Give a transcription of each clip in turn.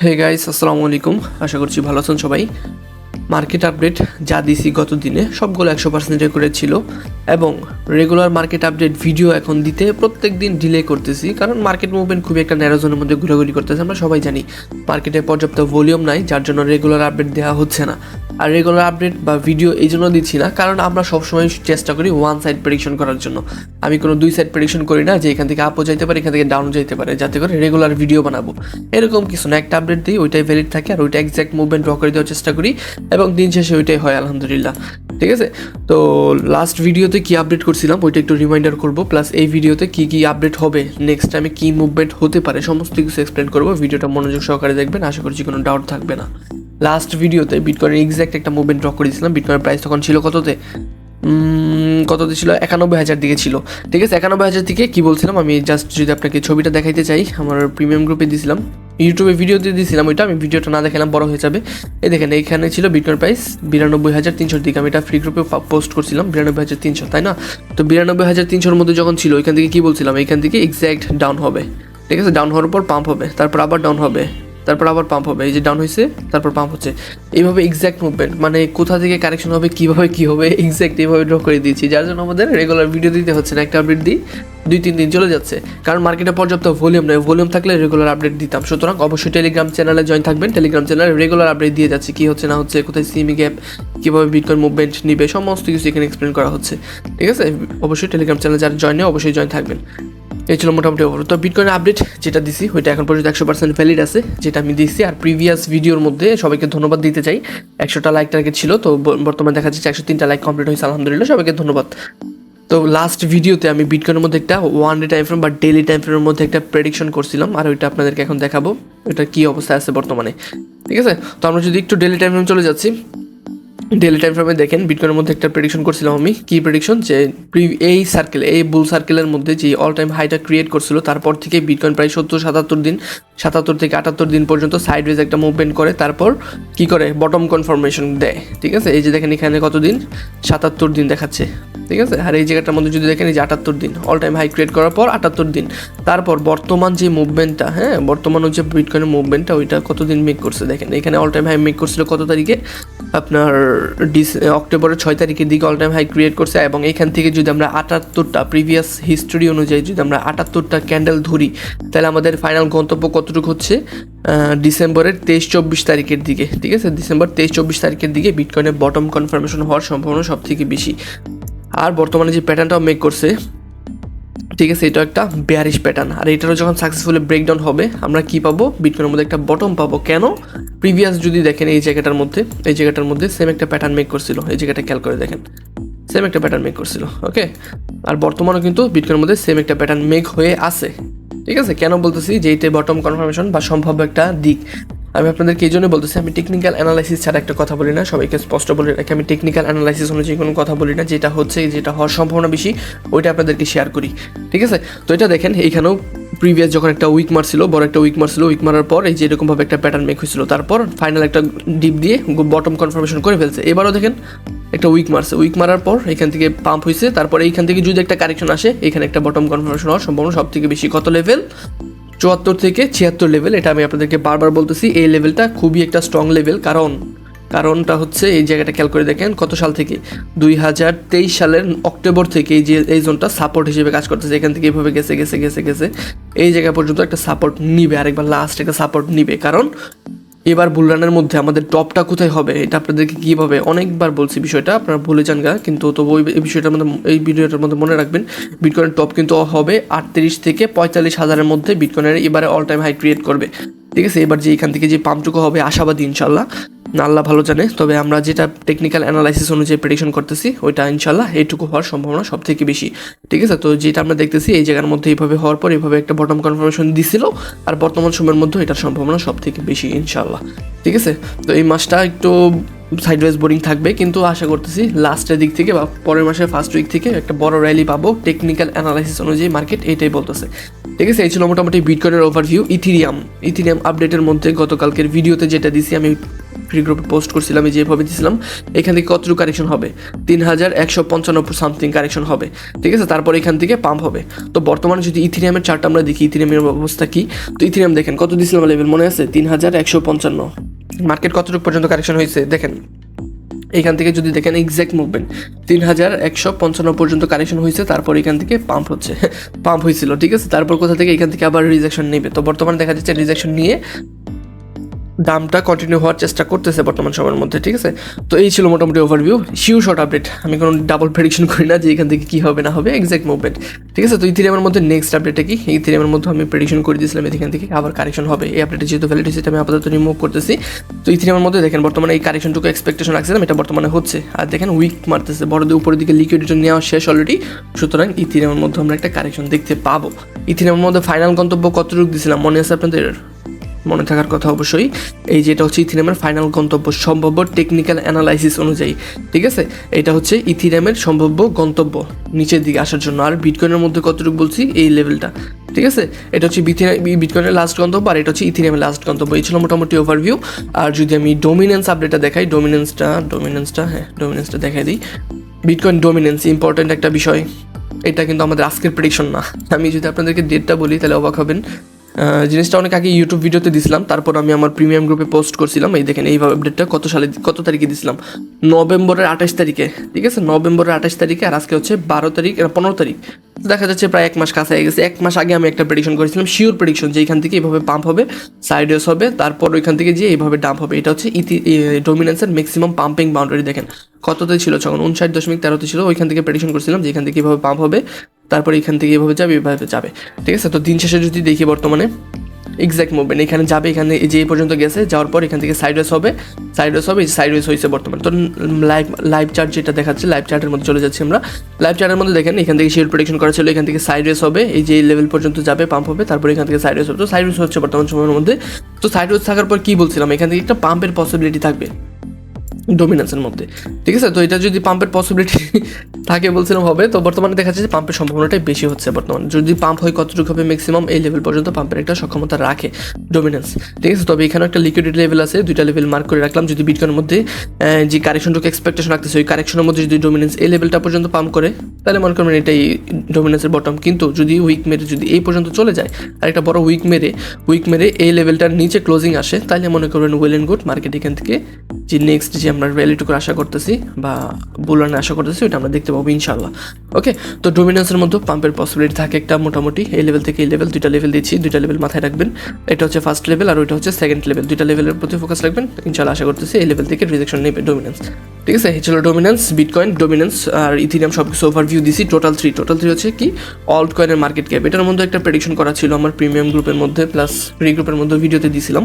Hey guys, আসসালামু আলাইকুম। আশা করছি ভালো আছেন সবাই। মার্কেট আপডেট যা দিছি গত দিনে সবগুলো 100% রেকর্ডেড ছিল এবং রেগুলার মার্কেট আপডেট ভিডিও এখন দিতে প্রত্যেক দিন ডিলে করতেছি, কারণ মার্কেট মুভমেন্ট খুবই একটা ন্যারো জোনের মধ্যে ঘোরাঘুরি করতেছে। আমরা সবাই জানি মার্কেটে পর্যাপ্ত ভলিউম নাই, যার জন্য রেগুলার আপডেট দেওয়া হচ্ছে না। আর রেগুলার আপডেট বা ভিডিও এই জন্য দিচ্ছি না কারণ আমরা সবসময় চেষ্টা করি ওয়ান সাইড প্রেডিকশন করার জন্য। আমি কোনো দুই সাইড প্রেডিকশন করি না যে এখান থেকে আপও যাইতে পারে, এখান থেকে ডাউন যাইতে পারে, যাতে করে রেগুলার ভিডিও বানাবো এরকম কিছু না। একটা আপডেট দিই, ওইটাই ভ্যালিড থাকে আর ওইটা এক্স্যাক্ট মুভমেন্ট ড্র করে দেওয়ার চেষ্টা করি এবং দিন শেষে ওইটাই হয় আলহামদুলিল্লাহ। ঠিক আছে, তো লাস্ট ভিডিওতে কি আপডেট করছিলাম ওইটা একটু রিমাইন্ডার করবো, প্লাস এই ভিডিওতে কি কি আপডেট হবে, নেক্সট টাইমে কি মুভমেন্ট হতে পারে সমস্ত কিছু এক্সপ্লেন করবো। ভিডিওটা মনোযোগ সহকারে দেখবেন, আশা করছি কোনো ডাউট থাকবে না। লাস্ট ভিডিওতে বিটকয়েনের এক্স্যাক্ট একটা মুভমেন্ট ড্র করেছিলাম। বিটকয়েনের প্রাইস তখন ছিল কততে ছিল 91,000 দিকে ছিল। ঠিক আছে, 91,000 থেকে কি বলছিলাম আমি, জাস্ট যদি আপনাকে ছবিটা দেখাইতে চাই, আমার প্রিমিয়াম গ্রুপে দিয়েছিলাম, ইউটিউবে ভিডিওতে দিয়েছিলাম, ওইটা আমি ভিডিওটা না দেখালাম, বড় হয়ে যাবে। এই দেখেন এইখানে ছিল বিটকয়েন প্রাইস 92,300 দিকে, আমি এটা ফ্রি গ্রুপে পোস্ট করছিলাম 92,300, তাই না? তো 92,300 মধ্যে যখন ছিল ওইখান থেকে কি বলছিলাম, এইখান থেকে এক্স্যাক্ট ডাউন হবে। ঠিক আছে, ডাউন হওয়ার পর পাম্প হবে, তারপর আবার ডাউন হবে, তারপর আবার পাম্প হবে, এই যে ডাউন হয়েছে তারপর পাম্প হচ্ছে, এইভাবে এক্স্যাক্ট মুভমেন্ট, মানে কোথা থেকে কারেকশন হবে, কীভাবে কী হবে এক্স্যাক্ট এইভাবে ড্র করে দিয়েছি, যার জন্য আমাদের রেগুলার ভিডিও দিতে হচ্ছে না। একটা আপডেট দিই 2-3 দিন চলে যাচ্ছে, কারণ মার্কেটে পর্যাপ্ত ভলিউম নেই। ভলিউম থাকলে রেগুলার আপডেট দিতাম। সুতরাং অবশ্যই টেলিগ্রাম চ্যানেলে জয়েন থাকবেন। টেলিগ্রাম চ্যানেলে রেগুলার আপডেট দিয়ে যাচ্ছে, কী হচ্ছে না হচ্ছে, কোথায় সিমি গ্যাপ, কীভাবে বিটকয়েন মুভমেন্ট নিবে, সমস্ত কিছু এখানে এক্সপ্লেন করা হচ্ছে। ঠিক আছে, অবশ্যই টেলিগ্রাম চ্যানেলে যারা জয়েন নেই অবশ্যই জয়েন থাকবেন। এই ছিল মোটামুটি ওভার। তো বিটকয়েন আপডেট যেটা দিছি ওইটা এখন পর্যন্ত 100% ভ্যালিড আছে, যেটা আমি দিচ্ছি। আর প্রিভিয়াস ভিডিওর মধ্যে সবাইকে ধন্যবাদ দিতে চাই। 100টা লাইক টার্গেট ছিল, তো বর্তমানে দেখা যাচ্ছে 103টা লাইক কমপ্লিট হয়েছে আলহামদুলিল্লাহ, সবাইকে ধন্যবাদ। তো লাস্ট ভিডিওতে আমি বিটকয়েনের মধ্যে একটা ওয়ান ডে টাইম ফ্রেম বা ডেইলি টাইম ফ্রেমের মধ্যে একটা প্রেডিকশন করছিলাম, আর ওইটা আপনাদেরকে এখন দেখাবো এটা কী অবস্থায় আছে বর্তমানে। ঠিক আছে, তো আমরা যদি একটু ডেইলি টাইম ফ্রেম চলে যাচ্ছি, ডেইলি টাইম ফ্রেমে দেখেন বিটকয়েনের মধ্যে একটা প্রেডিকশন করছিলাম আমি। কি প্রেডিকশন, যে এই সার্কেল, এই বুল সার্কেলের মধ্যে যে অল টাইম হাইটা ক্রিয়েট করছিল, তারপর থেকে বিটকয়েন প্রায় 77 দিন, 77 থেকে 78 দিন পর্যন্ত সাইডওয়েজ একটা মুভমেন্ট করে, তারপর কি করে বটম কনফার্মেশন দেয়। ঠিক আছে, এই যে দেখেন এখানে কত দিন, 77 দিন দেখাচ্ছে। ঠিক আছে, আর এই জায়গাটার মধ্যে যদি দেখেন এই যে 78 দিন, অল টাইম হাই ক্রিয়েট করার পর 78 দিন, তারপর বর্তমান যে মুভমেন্টটা, হ্যাঁ বর্তমান হচ্ছে বিটকয়েনের মুভমেন্টটা, ওইটা কতদিন মেক করছে দেখেন। এখানে অল টাইম হাই মেক করছিল কত তারিখে, আপনার অক্টোবরের 6 তারিখের দিকে অল টাইম হাই ক্রিয়েট করছে। এবং এইখান থেকে যদি আমরা 78টা প্রিভিয়াস হিস্ট্রি অনুযায়ী যদি আমরা 78টা ক্যান্ডেল ধরি, তাহলে আমাদের ফাইনাল গন্তব্য কতটুকু হচ্ছে, ডিসেম্বরের 23-24 তারিখের দিকে। ঠিক আছে, ডিসেম্বর 23-24 তারিখের দিকে বিটকয়েনের বটম কনফার্মেশন হওয়ার সম্ভাবনা সব থেকে বেশি। আর বর্তমানে যে প্যাটার্নটাও মেক করছে, ঠিক আছে, এটা একটা বেয়ারিশ প্যাটার্ন। আর এটারও যখন সাকসেসফুলি ব্রেকডাউন হবে, আমরা কি পাবো, বিটকয়েনের মধ্যে একটা বটম পাবো। কেন, প্রিভিয়াস যদি দেখেন এই জায়গাটার মধ্যে সেম একটা প্যাটার্ন মেক করছিল, এই জায়গাটা খেয়াল করে দেখেন, সেম একটা প্যাটার্ন মেক করছিল। ওকে, আর বর্তমানেও কিন্তু বিটকয়েনের মধ্যে সেম একটা প্যাটার্ন মেক হয়ে আছে। ঠিক আছে, কেন বলতেছি যে এইটা বটম কনফার্মেশন বা সম্ভাব্য একটা দিক। আমি আপনাদেরকে এই জন্য বলতেছি, আমি টেকনিক্যাল অ্যানালাইসিস ছাড়া একটা কথা বলি না, সবাইকে স্পষ্ট বলে রাখি, আমি টেকনিক্যাল অ্যানালাইসিস অনুযায়ী কোনো কথা বলি না। যেটা হচ্ছে, যেটা হওয়ার সম্ভাবনা বেশি, ওইটা আপনাদেরকে শেয়ার করি। ঠিক আছে, তো এটা দেখেন এইখানেও প্রিভিয়াস যখন একটা উইক মারছিল, বড় একটা উইক মারছিল, উইক মারার পর এই যে এরকমভাবে একটা প্যাটার্ন মেক হয়েছিল, তারপর ফাইনাল একটা ডিপ দিয়ে বটম কনফার্মেশন করে ফেলছে। এবারও দেখেন একটা উইক মারছে, উইক মারার পর এখান থেকে পাম্প হয়েছে, তারপর এইখান থেকে যদি একটা কারেকশন আসে, এখানে একটা বটম কনফার্মেশন হওয়ার সম্ভাবনা সব থেকে বেশি। কত লেভেল, 74 থেকে 76 লেভেল। এটা আমি আপনাদেরকে বারবার বলতেছি, এই লেভেলটা খুবই একটা স্ট্রং লেভেল। কারণটা হচ্ছে এই জায়গাটা খেয়াল করে দেখেন, কত সাল থেকে, 2023 সালের অক্টোবর থেকে এই যে এই জোনটা সাপোর্ট হিসেবে কাজ করতেছে। এখান থেকে এইভাবে গেছে এই জায়গা পর্যন্ত একটা সাপোর্ট নিবে, আরেকবার লাস্ট একটা সাপোর্ট নিবে। কারণ এবার বুলরানের মধ্যে আমাদের টপটা কোথায় হবে, এটা আপনাদেরকে কীভাবে অনেকবার বলছি, বিষয়টা আপনারা ভুলে যান গা, কিন্তু তবু এই বিষয়টার মধ্যে, এই ভিডিওটার মধ্যে মনে রাখবেন, বিটকয়েনের টপ কিন্তু হবে 38 থেকে 45 হাজারের মধ্যে। বিটকয়েনের এবারে অল টাইম হাই ক্রিয়েট করবে। ঠিক আছে, এবার যে এখান থেকে যে পাম্পটুকু হবে আশাবাদী ইনশাল্লাহ, আল্লাহ ভালো জানে। তবে আমরা যেটা টেকনিক্যাল অ্যানালাইসিস অনুযায়ী প্রেডিকশন করতেছি, ওইটা ইনশাল্লাহ এইটুকু হওয়ার সম্ভাবনা সব থেকে বেশি। ঠিক আছে, তো যেটা আমরা দেখতেছি এই জায়গার মধ্যে এইভাবে হওয়ার পর এইভাবে একটা বটম কনফার্মেশন দিছিল, আর বর্তমান সময়ের মধ্যে এটার সম্ভাবনা সব থেকে বেশি ইনশাল্লাহ। ঠিক আছে, তো এই মাসটা একটু সাইডওয়েজ বোরিং থাকবে, কিন্তু আশা করতেছি লাস্টের দিক থেকে বা পরের মাসের ফার্স্ট উইক থেকে একটা বড় র্যালি পাবো টেকনিক্যাল অ্যানালাইসিস অনুযায়ী, মার্কেট এইটাই বলতেছে। ঠিক আছে, এই ছিল মোটামুটি বিটকয়েনের ওভারভিউ। ইথিরিয়াম আপডেটের মধ্যে গতকালকের ভিডিওতে যেটা দিছি আমি, ফ্রি গ্রুপে পোস্ট করছিলাম, এই যেভাবে দিয়েছিলাম এখান থেকে কতটুকু কারেকশন হবে, 3155 সামথিং কারেকশন হবে, ঠিক আছে। তারপর এখান থেকে পাম্প হবে। তো বর্তমানে যদি ইথিরিয়ামের চার্টটা আমরা দেখি, ইথিরিয়ামের অবস্থা কি, তো ইথিরিয়াম দেখেন কত দিয়েছিলাম লেভেল মনে আছে, 3155। মার্কেট কতটুকু পর্যন্ত কারেকশন হয়েছে দেখেন, এখান থেকে যদি দেখেন এক্স্যাক্ট মুভমেন্ট 3155 পর্যন্ত কারেকশন হয়েছে, তারপর এখান থেকে পাম্প হচ্ছে, পাম্প হয়েছিল, ঠিক আছে। তারপর কোথা থেকে এখান থেকে আবার রিজেকশন নেবে। তো বর্তমানে দেখা যাচ্ছে রিজেকশন নিয়ে দামটা কন্টিনিউ হওয়ার চেষ্টা করতেছে বর্তমান সময়ের মধ্যে, ঠিক আছে। তো এই ছিল মোটামুটি ওভারভিউ, শিওর শর্ট আপডেট। আমি কোনো ডাবল প্রেডিকশন করি না যে এখান থেকে কী হবে না হবে, এক্স্যাক্ট মুভমেন্ট, ঠিক আছে। তো ইথিরিয়ামের মধ্যে নেক্সট আপডেটটা কি, ইথিরিয়ামের মধ্যে আমি প্রেডিকশন করে দিয়েছিলাম এখান থেকে আবার কারেকশন হবে। এই আপডেটে যেহেতু ভ্যালিডিটি আমি আপাতত রিমুভ করতেছি। তো ইথিরিয়ামের মধ্যে দেখেন বর্তমানে এই কারেকশনটুকু এক্সপেকটেশন রাখছিলাম, এটা বর্তমানে হচ্ছে। আর দেখেন উইক মারতেছে, বড়দের উপরের দিকে লিকুইডিটি নেওয়া শেষ অলরেডি। সুতরাং ইথিরিয়ামের মধ্যে আমরা একটা কারেকশন দেখতে পাবো। ইথিরিয়ামের মধ্যে ফাইনাল গন্তব্য কতটুকু দিয়েছিলাম মনে আছে আপনাদের? মনে থাকার কথা অবশ্যই। এই যেটা হচ্ছে ইথিরিয়ামের ফাইনাল গন্তব্য সম্ভাব্য টেকনিক্যাল অ্যানালাইসিস অনুযায়ী, ঠিক আছে। এটা হচ্ছে ইথিরিয়ামের সম্ভাব্য গন্তব্য নিচের দিকে আসার জন্য। আর বিটকয়েনের মধ্যে কতটুকু বলছি, এই লেভেলটা, ঠিক আছে। এটা হচ্ছে বিটকয়েনের লাস্ট গন্তব্য, আর এটা হচ্ছে ইথিরিয়ামের লাস্ট গন্তব্য। এই ছিল মোটামুটি ওভারভিউ। আর যদি আমি ডোমিনেন্স আপডেটটা দেখাই, ডোমিনেন্সটা দেখাই দিই। বিটকয়েন ডোমিনেন্স ইম্পর্টেন্ট একটা বিষয়, এটা কিন্তু আমাদের আজকের প্রেডিকশন না। আমি যদি আপনাদেরকে ডেটটা বলি তাহলে অবাক হবেন। জিনিসটা অনেক আগে ইউটিউব ভিডিওতে দিছিলাম, তারপর আমি আমার প্রিমিয়াম গ্রুপে পোস্ট করছিলাম। এই দেখেন এইভাবে আপডেটটা কত তারিখে দিছিলাম, নভেম্বরের 28 তারিখে, ঠিক আছে। নভেম্বরের 28 তারিখে, আর আজকে হচ্ছে 15 তারিখ। দেখা যাচ্ছে প্রায় 1 মাস কাছে হয়ে গেছে। 1 মাস আগে আমি একটা প্রেডিকশন করেছিলাম, শিওর প্রেডিকশন, যে এখান থেকে এইভাবে পাম্প হবে, সাইডওয়েজ হবে, তারপর ওইখান থেকে যে এইভাবে ডাম্প হবে। এটা হচ্ছে ডোমিনেন্সের ম্যাক্সিমাম পাম্পিং বাউন্ডারি। দেখেন কততে ছিল তখন, 59.13 ছিল। ওইখান থেকে প্রেডিকশন করছিলাম যে এখান থেকে এইভাবে পাম্প হবে, তারপর এখান থেকে এইভাবে যাবে, ঠিক আছে। তো দিন শেষে যদি দেখি বর্তমানে এক্স্যাক্ট মুভমেন্ট এখানে যাবে, এখানে যে এই পর্যন্ত গেছে, যাওয়ার পর এখান থেকে সাইডওয়েজ হবে, সাইডওয়েজ হয়েছে বর্তমানে। তো লাইভ চার্ট যেটা দেখাচ্ছে, লাইভ চার্টের মধ্যে চলে যাচ্ছি আমরা। লাইভ চার্টের মধ্যে দেখেন এখান থেকে শিওর প্রেডিকশন করা ছিল, এখান থেকে সাইডওয়েজ হবে, এই যে লেভেল পর্যন্ত যাবে, পাম্প হবে, তারপর এখান থেকে সাইডওয়েজ হবে। তো সাইডওয়েজ হচ্ছে বর্তমান সময়ের মধ্যে। তো সাইডওয়েজ থাকার পর কি বলছিলাম, এখান থেকে একটা পাম্পের পসিবিলিটি থাকবে ডোমিনেন্সের মধ্যে, ঠিক আছে। তো এটা যদি পাম্পের পসিবিলিটি থাকে বলছিলাম হবে, তো বর্তমানে দেখা যাচ্ছে যে পাম্পের সম্ভাবনাটাই বেশি হচ্ছে বর্তমানে। যদি পাম্প হয় কতটুকু হবে, ম্যাক্সিমাম এই লেভেল পর্যন্ত পাম্পের একটা সক্ষমতা রাখে ডোমিনেন্স, ঠিক আছে। তবে এখানে একটা লিকুইডিটি লেভেল আছে, 2টা লেভেল মার্ক করে রাখলাম। যদি বিটকয়েনের মধ্যে যে কারেকশনটুকু এক্সপেকটেশন রাখতেছে, ওই কারেকশনের মধ্যে যদি ডোমিনেন্স এই লেভেলটা পর্যন্ত পাম্প করে, তাহলে মনে করবেন এটাই ডোমিনেন্সের বটম। কিন্তু যদি উইক মেরে যদি এই পর্যন্ত চলে যায়, আর একটা বড় উইক মেরে এই লেভেলটার নিচে ক্লোজিং আসে, তাহলে মনে করবেন ওয়েল অ্যান্ড গুড, মার্কেট এখান থেকে যে নেক্সট যে আমরা র্যালিটুকু আশা করতেছি বা বুলানে আশা করতেছি, ওইটা আমরা দেখতে পাবো ইনশাল্লাহ। ওকে, তো ডোমিনেন্সের মধ্যে পাম্পের পসিবিলিটি থাকে একটা মোটামুটি। এই লেভেল থেকে এই লেভেল, 2টা লেভেল দিচ্ছি, 2টা লেভেল মাথায় রাখবেন। এটা হচ্ছে ফার্স্ট লেভেল আর ওইটা হচ্ছে সেকেন্ড লেভেল। 2টা লেভেলের প্রতি ফোকাস রাখবেন, ইনশাল্লাহ আশা করতেছি এই লেভেল থেকে রিজেকশন নেবে ডোমিনেন্স, ঠিক আছে। এই ছিল ডোমিনেন্স, বিটকয়েন ডোমিনেন্স আর ইথিরিয়াম সব কিছু ওভারভিউ দিছি। টোটাল থ্রি হচ্ছে কি অল্ট কয়েনের মার্কেট ক্যাপ। এটার মধ্যে একটা প্রেডিকশন করা ছিল আমার প্রিমিয়াম গ্রুপের মধ্যে প্লাস ফ্রি গ্রুপের মধ্যে ভিডিওতে দিয়েছিলাম।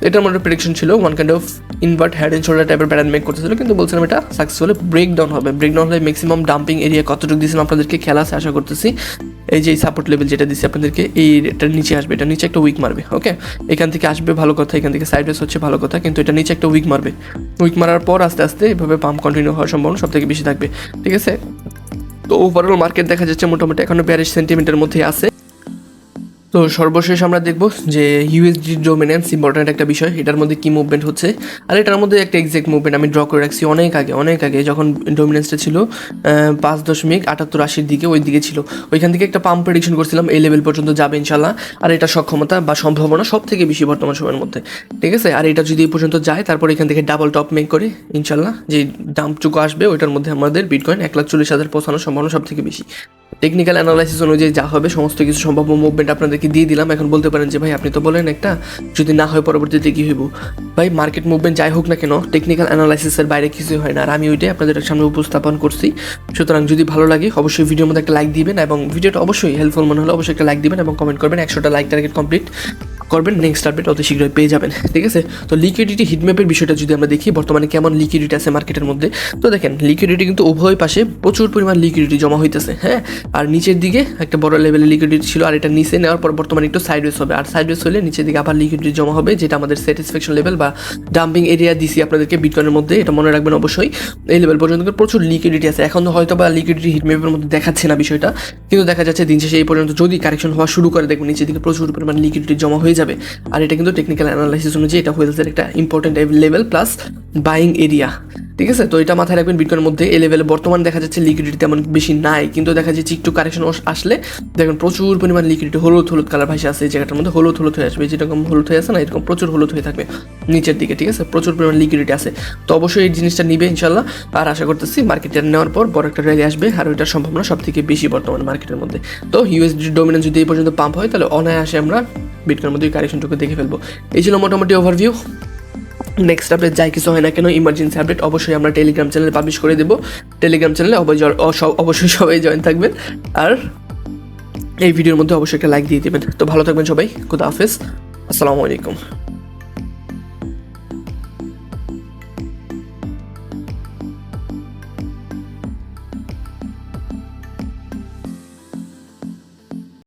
এটার মধ্যে প্রেডিকশন ছিল one kind of invert head and shoulder টাইপের প্যাটার্ন মেক করতেছিল, কিন্তু বলছিলাম এটা সাকসেসফুলি ব্রেকডাউন হবে। ব্রেকডাউন হলে ম্যাক্সিমাম ডাম্পিং এরিয়া কতটুকু দিয়েছিলাম আপনাদেরকে খেলা আছে আশা করতেছি। এই যে সাপোর্ট লেভেল যেটা দিচ্ছি আপনাদেরকে, এটার নিচে আসবে, এটা নিচে একটা উইক মারবে। ওকে, এখান থেকে আসবে ভালো কথা, এখান থেকে সাইডওয়েজ হচ্ছে ভালো কথা, কিন্তু এটা নিচে একটা উইক মারবে। উইক মারার পর আস্তে আস্তে এভাবে পাম্প কন্টিনিউ হওয়ার সম্ভাবনা সব থেকে বেশি থাকবে, ঠিক আছে। তো ওভারঅল মার্কেট দেখা যাচ্ছে মোটামুটি এখনো 42 সেন্টিমিটার মধ্যে আছে। তো সর্বশেষ আমরা দেখব যে ইউএসডি ডোমিনেন্স ইম্পর্ট্যান্ট একটা বিষয়, এটার মধ্যে কী মুভমেন্ট হচ্ছে। আর এটার মধ্যে একটা এক্সাক্ট মুভমেন্ট আমি ড্র করে রাখছি অনেক আগে যখন ডোমিনেন্সটা ছিল 5.78-80 দিকে, ওই দিকে ছিল। ওইখান থেকে একটা পাম্প প্রেডিকশন করছিলাম এই লেভেল পর্যন্ত যাবে ইনশাল্লাহ। আর এটা সক্ষমতা বা সম্ভাবনা সব থেকে বেশি বর্তমান সময়ের মধ্যে, ঠিক আছে। আর এটা যদি এই পর্যন্ত যায়, তারপর এখান থেকে ডাবল টপ মেক করে ইনশাল্লাহ যে ডাম্পটুকু আসবে, ওইটার মধ্যে আমাদের বিটকয়েন 1,40,000 পৌঁছানোর সম্ভাবনা সব থেকে বেশি। টেকনিক্যাল অ্যানালাইসিস অনুযায়ী যা হবে সমস্ত কিছু সম্ভাব্য মুভমেন্ট আপনাদেরকে দিয়ে দিলাম। এখন বলতে পারেন যে ভাই আপনি তো বলেন একটা, যদি না হয় পরবর্তীতে কী হইব? ভাই মার্কেট মুভমেন্ট যাই হোক না কেন, টেকনিক্যাল অ্যানালাইসিসের বাইরে কিছুই হয় না, আর আমি ওইটাই আপনাদের সামনে উপস্থাপন করছি। সুতরাং যদি ভালো লাগে অবশ্যই ভিডিওর মধ্যে একটা লাইক দিবেন, এবং ভিডিওটা অবশ্যই হেল্পফুল মনে হলে অবশ্যই একটা লাইক দিবেন এবং কমেন্ট করবেন। 100টা লাইক টার্গেট কমপ্লিট করবেন, নেক্সট আপডেট অতি শীঘ্রই পেয়ে যাবেন, ঠিক আছে। তো লিকুইডিটি হিটম্যাপের বিষয়টা যদি আমরা দেখি, বর্তমানে কেমন লিকুইডিটি আছে মার্কেটের মধ্যে, তো দেখেন লিকুইডিটি কিন্তু উভয় পাশে প্রচুর পরিমাণ লিকুইডিটি জমা হইতেছে, হ্যাঁ। আর নিচের দিকে একটা বড় লেভেলের লিকুইডিটি ছিল, আর এটা নিচে নেওয়ার পর বর্তমানে একটু সাইডওয়েজ হবে, আর সাইডওয়েজ হলে নিচের দিকে আবার লিকুইডিটি জমা হবে, যেটা আমাদের স্যাটিসফ্যাকশন লেভেল বা ডাম্পিং এরিয়া দিছি আপনাদেরকে বিটকয়েনের মধ্যে, এটা মনে রাখবেন অবশ্যই। এই লেভেল পর্যন্ত প্রচুর লিকুইডিটি আছে। এখন হয়তো বা লিকুইডিটি হিটম্যাপের মধ্যে দেখাচ্ছে না বিষয়টা, কিন্তু দেখা যাচ্ছে দিন শেষে এই পর্যন্ত যদি কারেকশন হওয়া শুরু করে, দেখবেন নিচের দিকে প্রচুর পরিমাণ লিকুইডিটি জমা হয়ে যাবে। আর এটা কিন্তু টেকনিক্যাল অ্যানালাইসিস অনুযায়ী এটা হুয়েলসের একটা important level plus buying area, ঠিক আছে। তো এটা মাথায় রাখবেন, বিটকয়েনের মধ্যে এই লেভেলে বর্তমান দেখা যাচ্ছে লিকুইডিটি তেমন বেশি নাই, কিন্তু দেখা যাচ্ছে একটু কারেকশন আসলে দেখবেন প্রচুর পরিমাণ লিকুইডিটি হলুদ কালার ভাইসে আছে এই জায়গাটার মধ্যে, হলুদ হয়ে আসবে, যেরকম হলুদ হয়ে আছে না এরকম প্রচুর হলুদ হয়ে থাকবে নিচের দিকে, ঠিক আছে, প্রচুর পরিমাণ লিকুইডিটি আছে। তো অবশ্যই এই জিনিসটা নিবে ইনশাল্লাহ। আর আশা করতেছি মার্কেটে নেওয়ার পর বড় একটা র্যালি আসবে, আর ওইটার সম্ভাবনা সব থেকে বেশি বর্তমান মার্কেটের মধ্যে। তো ইউএসডি ডোমিনেন্স যদি এই পর্যন্ত পাম্প হয় তাহলে অনায়াসে আমরা বিটকয়েনের মধ্যে কারেকশনটুকু দেখে ফেলবো। এই ছিল মোটামুটি ওভারভিউ। নেক্সট আপডেট যাই কিছু হয় না কেন, ইমার্জেন্সি আপডেট অবশ্যই আমরা টেলিগ্রাম চ্যানেলে পাবলিশ করে দেবো। টেলিগ্রাম চ্যানেলে অবশ্যই সবাই জয়েন থাকবেন, আর এই ভিডিওর মধ্যে অবশ্যই একটা লাইক দিয়ে দেবেন। তো ভালো থাকবেন সবাই, খুদা হাফেজ, আসসালামু আলাইকুম।